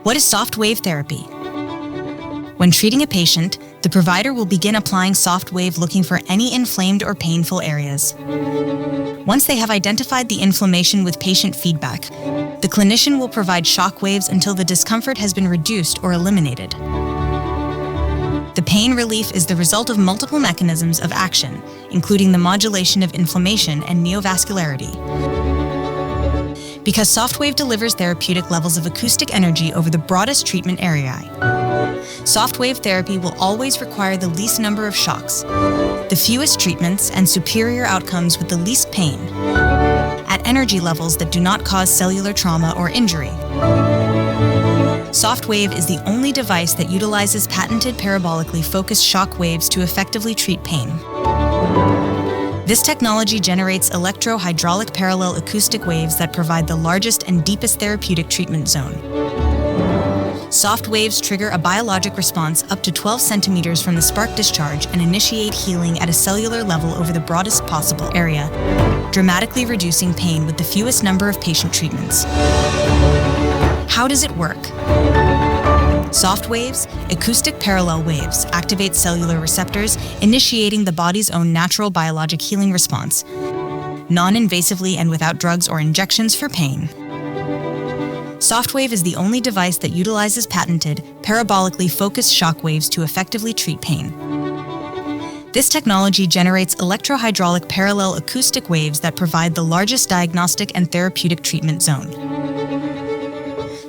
What is SoftWave Therapy? When treating a patient, the provider will begin applying SoftWave looking for any inflamed or painful areas. Once they have identified the inflammation with patient feedback, the clinician will provide shock waves until the discomfort has been reduced or eliminated. The pain relief is the result of multiple mechanisms of action, including the modulation of inflammation and neovascularity. Because SoftWave delivers therapeutic levels of acoustic energy over the broadest treatment area, SoftWave therapy will always require the least number of shocks, the fewest treatments, and superior outcomes with the least pain, at energy levels that do not cause cellular trauma or injury. SoftWave is the only device that utilizes patented parabolically focused shock waves to effectively treat pain. This technology generates electro-hydraulic parallel acoustic waves that provide the largest and deepest therapeutic treatment zone. Soft waves trigger a biologic response up to 12 centimeters from the spark discharge and initiate healing at a cellular level over the broadest possible area, dramatically reducing pain with the fewest number of patient treatments. How does it work? Soft waves, acoustic parallel waves, activate cellular receptors, initiating the body's own natural biologic healing response, non-invasively and without drugs or injections for pain. SoftWave is the only device that utilizes patented, parabolically focused shock waves to effectively treat pain. This technology generates electrohydraulic parallel acoustic waves that provide the largest diagnostic and therapeutic treatment zone.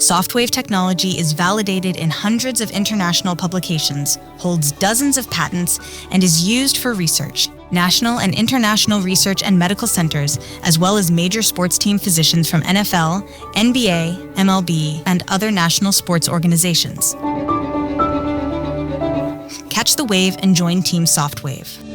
SoftWave technology is validated in hundreds of international publications, holds dozens of patents, and is used for research, national and international research and medical centers, as well as major sports team physicians from NFL, NBA, MLB, and other national sports organizations. Catch the wave and join Team SoftWave.